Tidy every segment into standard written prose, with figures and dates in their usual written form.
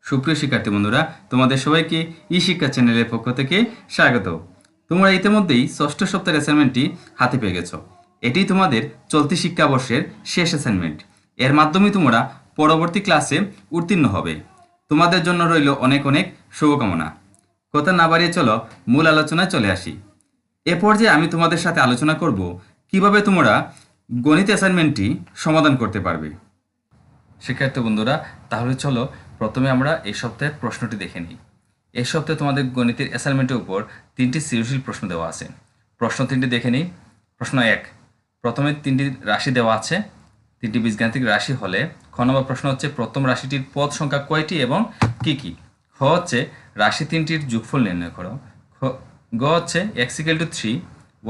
সুপ্রিয় শিক্ষার্থী বন্ধুরা, তোমাদের সবাইকে ই শিক্ষা চ্যানেলের পক্ষ থেকে স্বাগত। তোমরা ইতিমধ্যেই ষষ্ঠ সপ্তাহের অ্যাসাইনমেন্টটি হাতে পেয়ে গেছো। এটি তোমাদের চলতি শিক্ষাবর্ষের শেষ অ্যাসাইনমেন্ট। এর মাধ্যমে তোমরা পরবর্তী ক্লাসে উত্তীর্ণ হবে। তোমাদের জন্য রইল অনেক অনেক শুভকামনা। কথা না বাড়িয়ে চলো মূল আলোচনায় চলে আসি। এ পর্যায়ে আমি তোমাদের সাথে আলোচনা করব কিভাবে তোমরা গণিত অ্যাসাইনমেন্টটি সমাধান করতে পারবে। শিক্ষার্থী বন্ধুরা, তাহলে চলো প্রথমে আমরা এই সপ্তাহের প্রশ্নটি দেখে নিই। এই সপ্তাহে তোমাদের গণিতের অ্যাসাইনমেন্টের উপর 3টি সৃজনশীল প্রশ্ন দেওয়া আছে। প্রশ্ন 3টি দেখে নিই। প্রশ্ন 1, প্রথমে 3টি রাশি দেওয়া আছে। 3টি বীজগাণিতিক রাশি হলে খ নম্বর প্রশ্ন হচ্ছে প্রথম রাশিটির পদ সংখ্যা কয়টি এবং কি কি। খ হচ্ছে রাশি 3টির যোগফল নির্ণয় করো। গ হচ্ছে x=3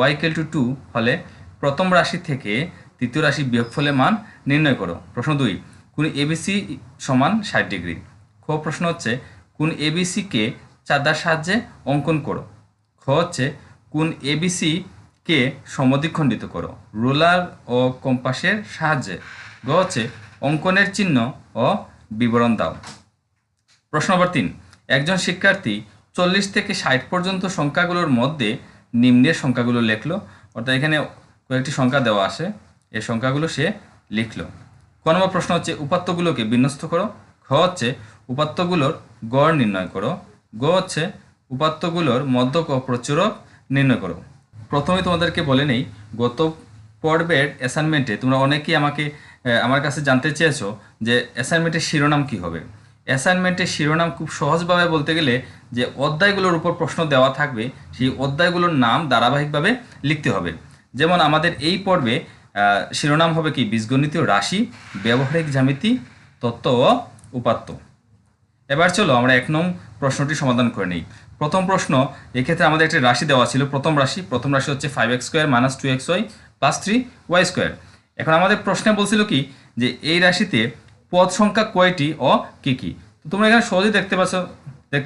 y=2 হলে প্রথম রাশি থেকে তৃতীয় রাশি বিয়োগফলের মান নির্ণয় করো। প্রশ্ন 2, কোন এবিসি সমান 60 ডিগ্রি। খ প্রশ্ন হচ্ছে কোন এবিসিকে চাঁদার সাহায্যে অঙ্কন করো। খ হচ্ছে কোন এবিসি কে সমদ্বিখণ্ডিত করো রুলার ও কম্পাসের সাহায্যে। গ হচ্ছে অঙ্কনের চিহ্ন ও বিবরণ দাও। প্রশ্ন নম্বর 3, একজন শিক্ষার্থী 40 থেকে 60 পর্যন্ত সংখ্যাগুলোর মধ্যে নিম্নের সংখ্যাগুলো লিখলো। অর্থাৎ এখানে কয়েকটি সংখ্যা দেওয়া আছে, এই সংখ্যাগুলো সে লিখলো। ক নম্বর প্রশ্ন হচ্ছে উপাত্তগুলোকে বিন্যস্ত করো। খ হচ্ছে উপাত্তগুলোর গড় নির্ণয় করো। গ হচ্ছে উপাত্তগুলোর মধ্যক ও প্রচুরক নির্ণয় করো। প্রথমে তোমাদেরকে বলে নেই, গত পর্বের অ্যাসাইনমেন্টে তোমরা অনেকেই আমার কাছে জানতে চেয়েছো যে অ্যাসাইনমেন্টের শিরোনাম কী হবে। অ্যাসাইনমেন্টের শিরোনাম খুব সহজভাবে বলতে গেলে যে অধ্যায়গুলোর উপর প্রশ্ন দেওয়া থাকবে সেই অধ্যায়গুলোর নাম ধারাবাহিকভাবে লিখতে হবে। যেমন আমাদের এই পর্বে শিরোনাম হবে কি বীজগণিতীয় রাশি, ব্যবহারিক জ্যামিতি, তত্ত্ব ও উপাত্ত। এবার চলো আমরা 1 নং প্রশ্নটি সমাধান করে নিই। প্রথম প্রশ্ন, এক্ষেত্রে আমাদের একটা রাশি দেওয়া ছিল। প্রথম রাশি হচ্ছে 5x² - 2xy + 3y²। এখন আমাদের প্রশ্নে বলছিল কি যে এই রাশিতে পদ সংখ্যা কয়টি ও কি কি। তো তোমরা এখানে সহজেই দেখতে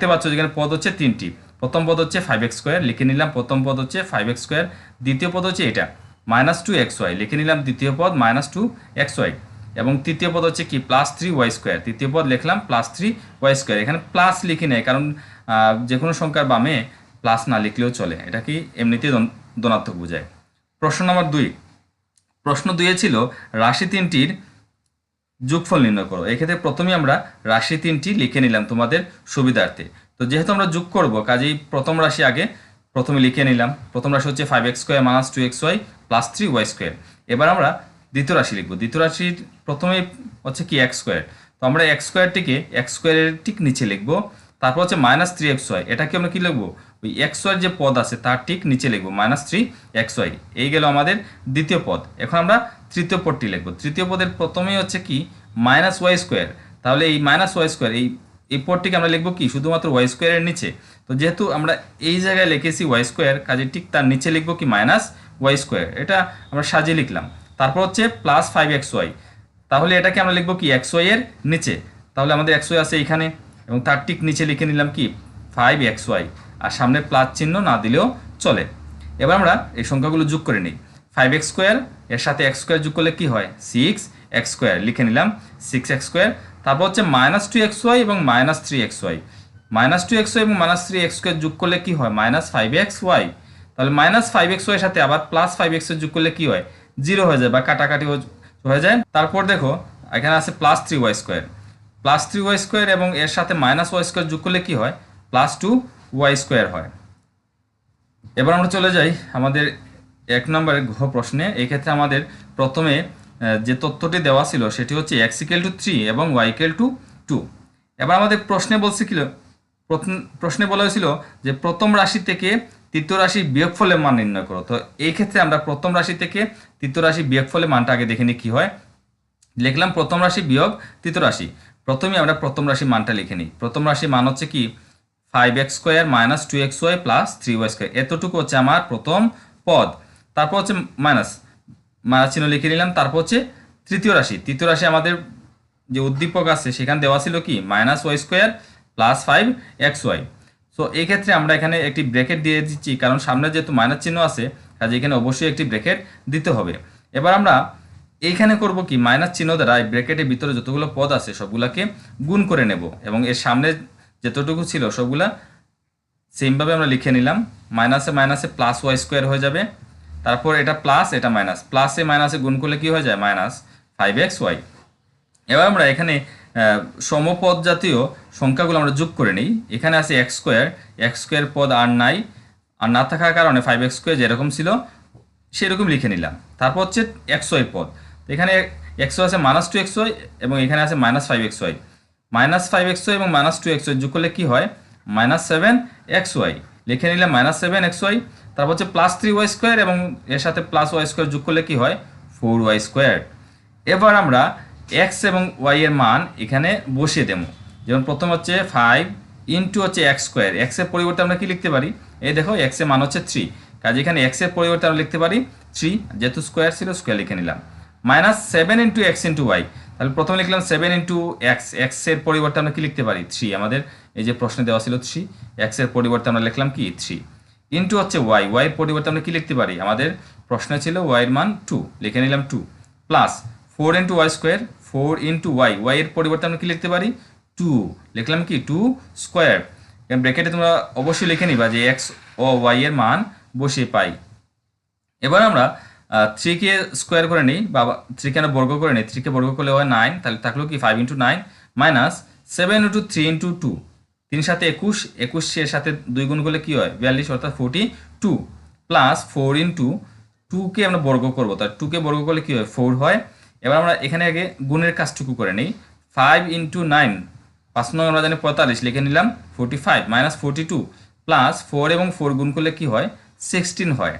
পাচ্ছ যেখানে পদ হচ্ছে 3টি। প্রথম পদ হচ্ছে 5x² লিখে নিলাম, প্রথম পদ হচ্ছে 5x²। দ্বিতীয় পদ হচ্ছে এটা -2xy লিখে নিলাম, দ্বিতীয় পদ -2xy। এবং তৃতীয় পদ হচ্ছে কি +3y², তৃতীয় পদ লিখলাম +3y²। এখানে প্লাস লিখি নাই, কারণ যে কোনো সংখ্যার বামে প্লাস না লিখলেও চলে, এটা কি এমনিতেই ধনাত্মক বোঝায়। প্রশ্ন নম্বর 2, প্রশ্ন 2 ছিল রাশি 3টির যোগফল নির্ণয় করো। এক্ষেত্রে প্রথমেই আমরা রাশি 3টি লিখে নিলাম তোমাদের সুবিধার্থে। তো যেহেতু আমরা যোগ করব, কাজেই প্রথম রাশি আগে প্রথমে লিখে নিলাম। প্রথম রাশি হচ্ছে 5x² - 2xy + 3y²। এবার আমরা দ্বিতীয় রাশি লিখব। দ্বিতীয় রাশির প্রথমে হচ্ছে কি x²। তো আমরা x²টিকে x² ঠিক নিচে লিখব। তারপর হচ্ছে -3xy, এটাকে আমরা কি লিখবো, ওই xy যে পদ আছে তার ঠিক নিচে লিখবো -3xy। এই গেল আমাদের দ্বিতীয় পদ। এখন আমরা তৃতীয় পদটি লিখব। তৃতীয় পদের প্রথমেই হচ্ছে কি -y²। তাহলে এই -y², এই পদটিকে আমরা লিখবো কি শুধুমাত্র y² এর নিচে। তো যেহেতু আমরা এই জায়গায় লিখেছি y², কাজে ঠিক তার নিচে লিখবো কি -y²। এটা আমরা সাজিয়ে লিখলাম। তারপর হচ্ছে +5xy, তাহলে এটাকে আমরা লিখবো কি xy এর নিচে। তাহলে আমাদের xy আছে এখানে এবং তার ঠিক নিচে লিখে নিলাম কি 5xy, আর সামনে প্লাস চিহ্ন না দিলেও চলে। এবার আমরা এই সংখ্যাগুলো যোগ করে নিই। 5x² এর সাথে x² যোগ করলে কি হয় 6x² লিখে নিলাম 6x²। তারপর হচ্ছে -2xy এবং -3xy, -2xy এবং -3x² যোগ করলে কি হয় -5xy। তাহলে -5xy এর সাথে আবার +5x যোগ করলে কি হয় 0 হয়ে যায় বা কাটাকাটি হয়ে যায়। তারপর দেখো এখানে আছে +3y² এবং এর সাথে -y² যোগ করলে কি হয় +2y² হয়। এবার আমরা চলে যাই আমাদের 1 নম্বরের ঘ প্রশ্নে। এই ক্ষেত্রে আমাদের প্রথমে যে তথ্যটি দেওয়া ছিল সেটি হচ্ছে x=3 এবং y=2। এবার আমাদের প্রশ্নে বলা হয়েছিল যে প্রথম রাশি থেকে তৃতীয় রাশি বিয়োগফলের মান নির্ণয় করো। তো এই ক্ষেত্রে আমরা প্রথম রাশি থেকে তৃতীয় রাশি বিয়োগফলের মানটা আগে দেখে নিই কি হয়। লিখলাম প্রথম রাশি বিয়োগ তৃতীয় রাশি। প্রথমেই আমরা প্রথম রাশি মানটা লিখে নিই। প্রথম রাশি মান হচ্ছে কি 5x² - 2xy + 3y²। এতটুকু হচ্ছে আমার প্রথম পদ। তারপর হচ্ছে মাইনাস চিহ্ন লিখে নিলাম। তারপর হচ্ছে তৃতীয় রাশি আমাদের যে উদ্দীপক আছে সেখানে দেওয়া ছিল কি -y² + 5xy। সো এই ক্ষেত্রে আমরা এখানে একটি ব্র্যাকেট দিয়ে দিচ্ছি, কারণ সামনে যেহেতু মাইনাস চিহ্ন আছে কাজে এখানে অবশ্যই একটি ব্র্যাকেট দিতে হবে। এবার আমরা এইখানে করব কি মাইনাস চিহ্ন দ্বারা এই ব্র্যাকেটের ভিতরে যতগুলো পদ আছে সবগুলাকে গুণ করে নেব এবং এর সামনে যতটুকু ছিল সবগুলা সেমভাবে আমরা লিখে নিলাম। মাইনাসে মাইনাসে প্লাস ওয়াই স্কোয়ার হয়ে যাবে, তারপর এটা প্লাস এটা মাইনাস, প্লাসে মাইনাসে গুণ করলে কি হয়ে যায় মাইনাস 5xy। এবার আমরা এখানে সমপদ জাতীয় সংখ্যাগুলো আমরা যোগ করে নিই। এখানে আছে এক্স স্কোয়ার পদ আর নাই, আর না থাকার কারণে 5x স্কোয়ার যেরকম ছিল সেরকম লিখে নিলাম। তারপর হচ্ছে xy পদ, এখানে xy আছে -2xy এবং এখানে আছে -5xy। -5xy এবং -2xy যোগ করলে কি হয় -7xy, লিখে নিলাম -7xy। তারপর হচ্ছে +3y স্কোয়ার এবং এর সাথে +y স্কোয়ার যোগ করলে কি হয় 4y স্কোয়ার। এবার আমরা x এবং y এর মান এখানে বসিয়ে দেব। যেমন প্রথম হচ্ছে 5 ইন্টু হচ্ছে x স্কোয়ার, x এর পরিবর্তে আমরা কি লিখতে পারি, এই দেখো x এর মান হচ্ছে 3, কাজে এখানে x এর পরিবর্তে আমরা লিখতে পারি 3, যেহেতু স্কোয়ার ছিল স্কোয়ার লিখে নিলাম। -7 ইন্টু x ইন্টু y, তাহলে প্রথমে লিখলাম 7 ইন্টু x এর পরিবর্তে আমরা কি লিখতে পারি 3, আমাদের এই যে প্রশ্নে দেওয়া ছিল 3, x এর পরিবর্তে আমরা লিখলাম কি 3, ইন্টু হচ্ছে y এর পরিবর্তে আমরা কি লিখতে পারি, আমাদের প্রশ্নে ছিল y এর মান 2, লিখে নিলাম 2, plus 4 into y square, 4 into y এর পরিবর্তে আমরা কি লিখতে পারি 2, লিখলাম কি 2 স্কোয়ার। ব্র্যাকেটে তোমরা অবশ্যই লিখে নিবা যে x ও y এর মান বসিয়ে পাই। এবার আমরা 3 কে স্কোয়ার করে নিই বা 3 কে বর্গ করে নিই, 3 কে বর্গ করলে হয় 9, তাহলে থাকলো কি 5 ইন্টু 9 মাইনাস 7 ইন্টু 3 ইন্টু 2, 3 সাথে 21, 21 এর সাথে 2 গুণ করলে কি হয় 42 অর্থাৎ 42, প্লাস 4 ইন্টু 2 কে আমরা বর্গ করবো, তাহলে 2 কে বর্গ করলে কি হয় 4 হয়। এবার আমরা এখানে আগে গুণের কাজটুকু করে নিই, 5 ইন্টু 9, 5 নং আমরা জানি 45, লিখে নিলাম 45 মাইনাস 42 প্লাস 4 এবং 4 গুণ করলে কি হয় 16 হয়।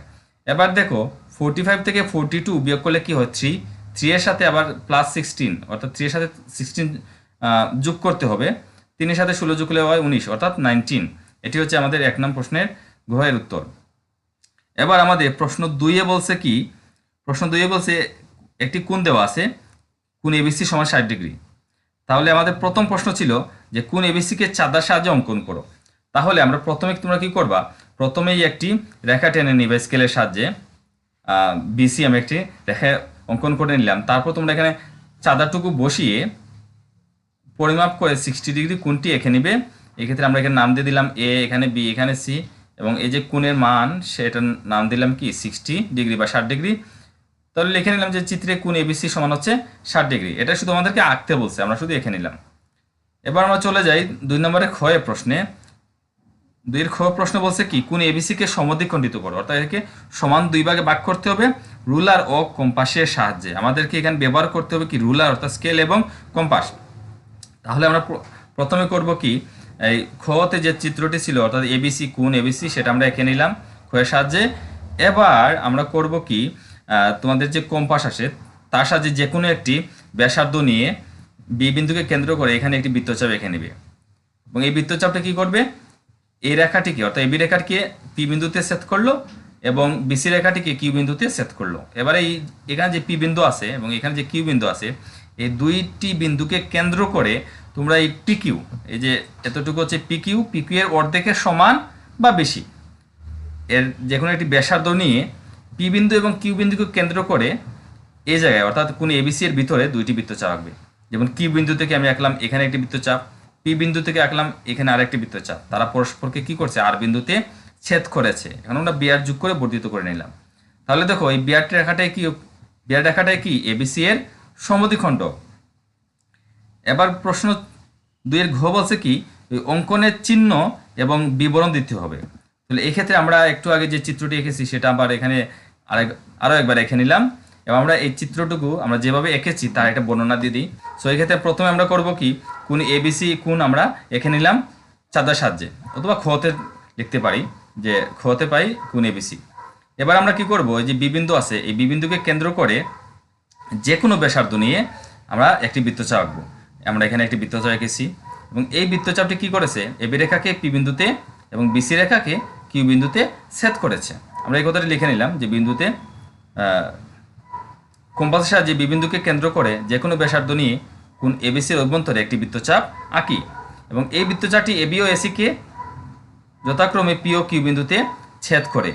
এবার দেখো 45 থেকে 42 বিয়োগ করলে কি হয় 3, 3 এর সাথে আবার প্লাস 16 অর্থাৎ 3 এর সাথে 16 যোগ করতে হবে, 3 এর সাথে 16 যোগ করলে হয় 19 অর্থাৎ 19। এটি হচ্ছে আমাদের 1 নং প্রশ্নের ঘয়ের উত্তর। এবার আমাদের প্রশ্ন 2 এ বলছে কি, প্রশ্ন 2 এ বলছে একটি কোণ দেওয়া আছে, কোণ এবিসি সমান 60 ডিগ্রি। তাহলে আমাদের প্রথম প্রশ্ন ছিল যে কোণ এবিসিকে চাঁদার সাহায্যে অঙ্কন করো। তাহলে আমরা প্রথমে তোমরা কি করবা, প্রথমেই একটি রেখা টেনে নিবে স্কেলের সাহায্যে, বিসি আমি একটি রেখা অঙ্কন করে নিলাম। তারপর তোমরা এখানে চাঁদাটুকু বসিয়ে পরিমাপ করে 60 ডিগ্রি কোণটি এঁকে নিবে। এক্ষেত্রে আমরা এখানে নাম দিয়ে দিলাম এ, এখানে বি, এখানে সি, এবং এই যে কোণের মান সেটার নাম দিলাম কি 60 ডিগ্রি বা 60 ডিগ্রি। তাহলে লিখে নিলাম যে চিত্রে কোণ এবিসি সমান হচ্ছে 60 ডিগ্রি। এটা শুধু আমাদেরকে আঁকতে বলছে, আমরা শুধু এঁকে নিলাম। এবার আমরা চলে যাই 2 নম্বরের ক্ষয় প্রশ্নে। 2 খ প্রশ্ন বলছে কি কোণ এবিসিকে সমদ্বিখণ্ডিত করো, অর্থাৎ একে সমান 2 ভাগে ভাগ করতে হবে রুলার ও কম্পাসের সাহায্যে। আমাদেরকে এখানে ব্যবহার করতে হবে কি রুলার অর্থাৎ স্কেল এবং কম্পাস। তাহলে আমরা প্রথমে করব কি, এই খতে যে চিত্রটি ছিল অর্থাৎ এবিসি কোণ এবিসি সেটা আমরা এঁকে নিলাম খয়ের সাহায্যে। এবার আমরা করব কি, তোমাদের যে কম্পাস আসে তার সাহায্যে যে কোনো একটি ব্যাসার্ধ নিয়ে বি বিন্দুকে কেন্দ্র করে এখানে একটি বৃত্তচাপ এঁকে নেবে এবং এই বৃত্তচাপটা কি করবে, এই রেখাটিকে অর্থাৎ এবি রেখাটিকে পি বিন্দুতে সেট করলো এবং বিসি রেখাটিকে কিউ বিন্দুতে সেট করলো। এবারে এই এখানে যে পি বিন্দু আছে এবং এখানে যে কিউ বিন্দু আছে, এই দুইটি বিন্দুকে কেন্দ্র করে তোমরা এই পিকিউ, এই যে এতটুকু হচ্ছে পিকিউ, পিকিউ এর অর্ধেকের সমান বা বেশি এর যে কোনো একটি ব্যাসার্ধ নিয়ে পি বিন্দু এবং কিউ বিন্দুকে কেন্দ্র করে এই জায়গায় অর্থাৎ কোন এবিসি এর ভিতরে দুইটি বৃত্তচাপ আঁকবে। যেমন কিউ বিন্দু থেকে আমি আঁকলাম এখানে একটি বৃত্তচাপ, পি বিন্দু থেকে আঁকলাম এখানে আরেকটি বৃত্তচাপ, তারা পরস্পরকে কি করছে আর বিন্দুতে ছেদ করেছে। এখন আমরা বিয়ার যোগ করে বর্ধিত করে নিলাম। তাহলে দেখো এই বিয়ার রেখাটাই কি এবিসি এর সমদ্বিখণ্ড। এবার প্রশ্ন 2 এর ঘ বলছে কি অঙ্কনের চিহ্ন এবং বিবরণ দিতে হবে। তাহলে এই ক্ষেত্রে আমরা একটু আগে যে চিত্রটি এঁকেছি সেটা আবার এখানে আরো একবার এঁকে নিলাম এবং আমরা এই চিত্রটুকু আমরা যেভাবে এঁকেছি তার একটা বর্ণনা দিয়ে দিই। সো এই ক্ষেত্রে প্রথমে আমরা করব কি কোণ এবিসি কোণ আমরা এঁকে নিলাম চাঁদার সাহায্যে, অথবা খতে লিখতে পারি যে খতে পাই কোণ এবিসি। এবার আমরা কি করব, এই যে বি বিন্দু আছে এই বি বিন্দুকে কেন্দ্র করে যে কোনো ব্যাসার্ধ নিয়ে আমরা একটি বৃত্তচাপ আঁকবো। আমরা এখানে একটি বৃত্তচাপ এঁকেছি এবং এই বৃত্তচাপটি কি করেছে এবি রেখাকে পি বিন্দুতে এবং বিসি রেখাকে কিউ বিন্দুতে ছেদ করেছে। আমরা এই কথাটি লিখে নিলাম যে বিন্দুতে কম্পাসের সাহায্যে বি বিন্দুকে কেন্দ্র করে যে কোনো ব্যাসার্ধ নিয়ে কোণ এবিসির অভ্যন্তরে একটি বৃত্তচাপ আঁকি এবং এই বৃত্তচাপটি এবি ও এসিকে যথাক্রমে পি ও কিউ বিন্দুতে ছেদ করে।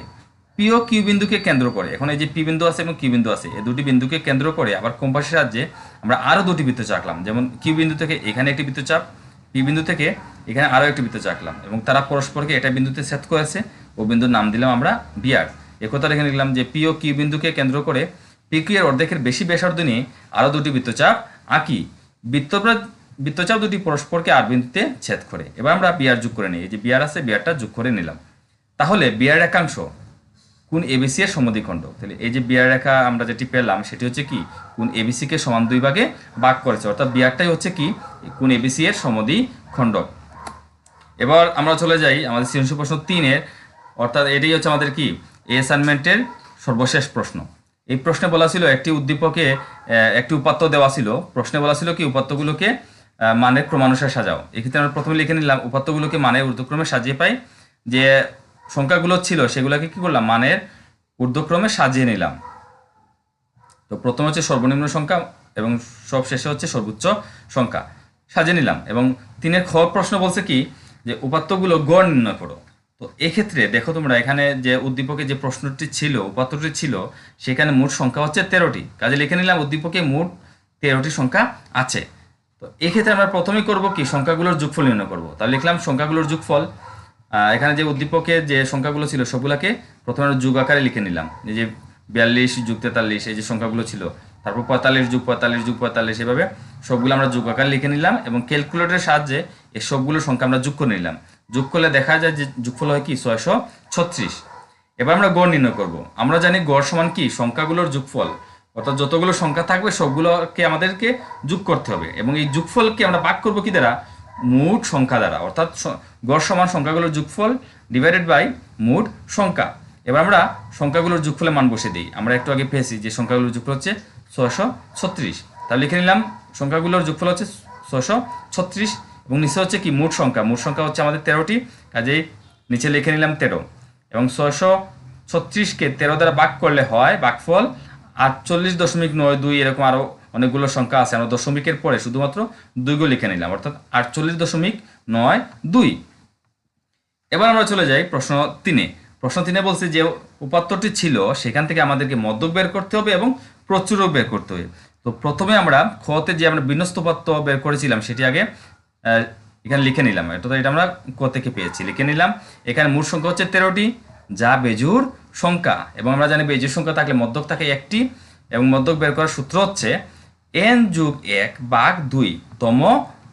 পি পি ও কিউ বিন্দুকে কেন্দ্র করে, এখন এই যে পি বিন্দু আছে এবং কিউ বিন্দু আছে, এই দুটি বিন্দুকে কেন্দ্র করে আবার কম্পাসের সাহায্যে আমরা আরও দুটি বৃত্তচাপ আঁকলাম। যেমন কিউ বিন্দু থেকে এখানে একটি বৃত্তচাপ, পি বিন্দু থেকে এখানে আরও একটি বৃত্তচাপ আঁকলাম এবং তারা পরস্পরকে এটা বিন্দুতে ছেদ করেছে, ও বিন্দুর নাম দিলাম আমরা বিআর। একথা লিখে নিলাম যে পি ও কিউ বিন্দুকে কেন্দ্র করে পি কিউ এর অর্ধেকের বেশি ব্যাসার্ধ নিয়ে আরও দুটি বৃত্তচাপ আঁকি। বৃত্তচাপ দুটি পরস্পরকে আর বিন্দুতে ছেদ করে। এবার আমরা বিআর যোগ করে নিই, এই যে বিআর আছে বিআরটা যোগ করে নিলাম। তাহলে বিআর একাংশ কোণ এবিসি এর সমদ্বিখণ্ড। তাহলে এই যে বিআর রেখা আমরা যেটি পেলাম সেটি হচ্ছে কি কোণ এবিসি কে সমান দুই ভাগে ভাগ করেছে, অর্থাৎ বিআরটাই হচ্ছে কি কোণ এবিসি এর সমদ্বিখণ্ড। এবার আমরা চলে যাই আমাদের সৃজনশীল প্রশ্ন 3-এর, অর্থাৎ এটাই হচ্ছে আমাদের কি এই অ্যাসাইনমেন্টের সর্বশেষ প্রশ্ন। এই প্রশ্নে বলা ছিল একটি উদ্দীপকে একটি উপাত্ত দেওয়া ছিল, প্রশ্নে বলা ছিল কি উপাত্তগুলোকে মানের ক্রমানুসারে সাজাও। এক্ষেত্রে আমরা প্রথমে লিখে নিলাম উপাত্তগুলোকে মানের ঊর্ধ্বক্রমে সাজিয়ে পাই, যে সংখ্যাগুলো ছিল সেগুলোকে কি করলাম মানের ঊর্ধ্বক্রমে সাজিয়ে নিলাম। তো প্রথমে হচ্ছে সর্বনিম্ন সংখ্যা এবং সব শেষে হচ্ছে সর্বোচ্চ সংখ্যা সাজিয়ে নিলাম। এবং 3-এর খ প্রশ্ন বলছে কি যে উপাত্তগুলো গড় নির্ণয় করো। তো এক্ষেত্রে দেখো তোমরা এখানে যে উদ্দীপকে যে প্রশ্নটি ছিল উপাত্তটি ছিল সেখানে মোট সংখ্যা হচ্ছে 13টি, কাজে লিখে নিলাম উদ্দীপকে মোট 13টি সংখ্যা আছে। তো এক্ষেত্রে আমরা প্রথমেই করব কি সংখ্যাগুলোর যোগফল নির্ণয় করব। তাহলে লিখলাম সংখ্যাগুলোর যোগফল। এখানে যে উদ্দীপকে যে সংখ্যাগুলো ছিল সবগুলোকে প্রথমে আমরা যোগ আকারে লিখে নিলাম, এই যে 42 যোগ 43 এই যে সংখ্যাগুলো ছিল, তারপর 45 যোগ 45 যোগ 45, এভাবে সবগুলো আমরা যোগ আকারে লিখে নিলাম এবং ক্যালকুলেটরের সাহায্যে এই সবগুলো সংখ্যা আমরা যোগ করে নিলাম। যোগ করলে দেখা যায় যে যোগফল হয় কি 636। এবার আমরা গড় নির্ণয় করব। আমরা জানি গড় সমান কি সংখ্যাগুলোর যোগফল, অর্থাৎ যতগুলো সংখ্যা থাকবে সবগুলোকে আমাদেরকে যোগ করতে হবে এবং এই যোগফলকে আমরা ভাগ করব কি দ্বারা মোট সংখ্যা দ্বারা, অর্থাৎ গড় সমান সংখ্যাগুলোর যোগফল ডিভাইডেড বাই মোট সংখ্যা। এবার আমরা সংখ্যাগুলোর যোগফলের মান বসে দিই। আমরা একটু আগে পেয়েছি যে সংখ্যাগুলোর যোগফল হচ্ছে 636, তাহলে লিখে নিলাম সংখ্যাগুলোর যোগফল হচ্ছে 636 এবং নিচে হচ্ছে কি মোট সংখ্যা, মোট সংখ্যা হচ্ছে আমাদের 13টি, কাজেই নিচে লিখে নিলাম 13 এবং 636কে 13 দ্বারা ভাগ করলে হয় ভাগফল 48.92। এরকম আরও অনেকগুলো সংখ্যা আছে, আমরা দশমিকের পরে শুধুমাত্র 2 লিখে নিলাম, অর্থাৎ 48.92। এবার আমরা চলে যাই প্রশ্ন 3-এ। প্রশ্ন 3-এ বলছে যে উপাত্তটি ছিল সেখান থেকে আমাদেরকে মধ্যক বের করতে হবে এবং প্রচুরক বের করতে হবে। তো প্রথমে আমরা খতে যে আমরা বিন্যস্ত উপাত্ত বের করেছিলাম সেটি আগে এখানে লিখে নিলাম, এটা আমরা ক থেকে পেয়েছি, লিখে নিলাম। এখানে মোট সংখ্যা হচ্ছে 13টি যা বেজোড় সংখ্যা এবং আমরা জানি বেজোড় সংখ্যা থাকলে মধ্যক থাকে একটি এবং মধ্যক বের করার সূত্র হচ্ছে n যোগ 1 ভাগ 2 তম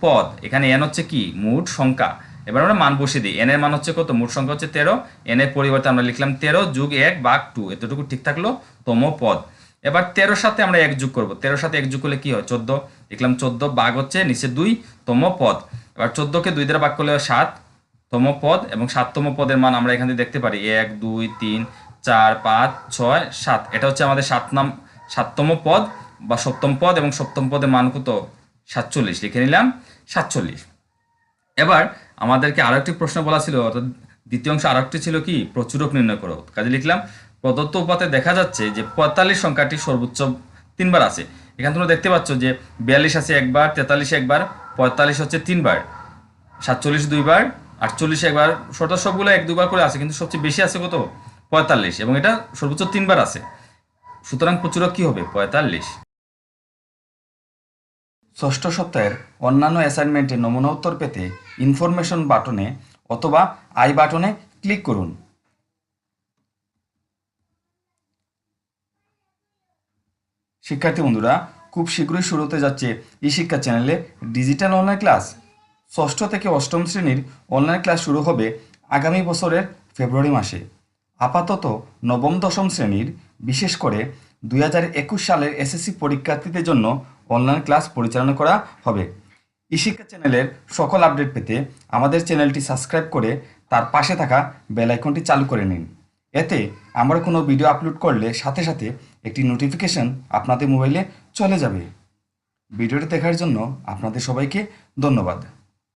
পদ। এখানে n হচ্ছে কি মোট সংখ্যা। এবার আমরা মান বসিয়ে দিই, n এর মান হচ্ছে কত, মোট সংখ্যা হচ্ছে 13, n এর পরিবর্তে আমরা লিখলাম 13 যোগ 1 ভাগ 2, এতটুকু ঠিক থাকলো তম পদ। এবার 13 সাথে আমরা 1 যোগ করব, 13 সাথে 1 যোগ করলে কি হয় 14, লিখলাম 14 ভাগ হচ্ছে নিচে 2 তম পদ। এবার 14কে 2 দ্বারা ভাগ করলে 7 তম পদ এবং 7তম পদের মান আমরা এখানে দেখতে পারি 1 2 3 4 5 6 7, এটা হচ্ছে আমাদের 7তম পদ বা সপ্তম পদ এবং সপ্তম পদের মান কত 47, লিখে নিলাম 47। এবার আমাদেরকে আরো একটি প্রশ্ন বলা ছিল, অর্থাৎ দ্বিতীয় অংশ আরেকটি ছিল কি প্রচুরক নির্ণয় করো। কাজে লিখলাম প্রদত্ত উপাত্তে দেখা যাচ্ছে যে 45 সংখ্যাটি সর্বোচ্চ 3 বার আছে। এখানে তোমরা দেখতে পাচ্ছ যে 42 আছে একবার, 43 একবার, 45 হচ্ছে 3 বার, 47 2 বার, 48 একবার, সবগুলো 1 2 বার করে আছে, কিন্তু সবচেয়ে বেশি আছে কত 45 এবং এটা সর্বোচ্চ 3 বার আছে। সুতরাং প্রচুরক কি হবে 45। ষষ্ঠ সপ্তাহের অন্যান্য অ্যাসাইনমেন্টের নমুনা উত্তর পেতে ইনফরমেশন বাটনে অথবা আই বাটনে ক্লিক করুন। শিক্ষার্থী বন্ধুরা, খুব শীঘ্রই শুরু হতে যাচ্ছে ই শিক্ষা চ্যানেলে ডিজিটাল অনলাইন ক্লাস। ষষ্ঠ থেকে অষ্টম শ্রেণীর অনলাইন ক্লাস শুরু হবে আগামী বছরের ফেব্রুয়ারি মাসে। আপাতত নবম দশম শ্রেণীর বিশেষ করে 2021 সালের এসএসসি পরীক্ষার্থীদের জন্য অনলাইন ক্লাস পরিচালনা করা হবে। ই শিক্ষা চ্যানেলের সকল আপডেট পেতে আমাদের চ্যানেলটি সাবস্ক্রাইব করে তার পাশে থাকা বেল আইকনটি চালু করে নিন। এতে আমরা কোনো ভিডিও আপলোড করলে সাথে সাথে একটি নোটিফিকেশন আপনাদের মোবাইলে চলে যাবে। ভিডিওটি দেখার জন্য আপনাদের সবাইকে ধন্যবাদ।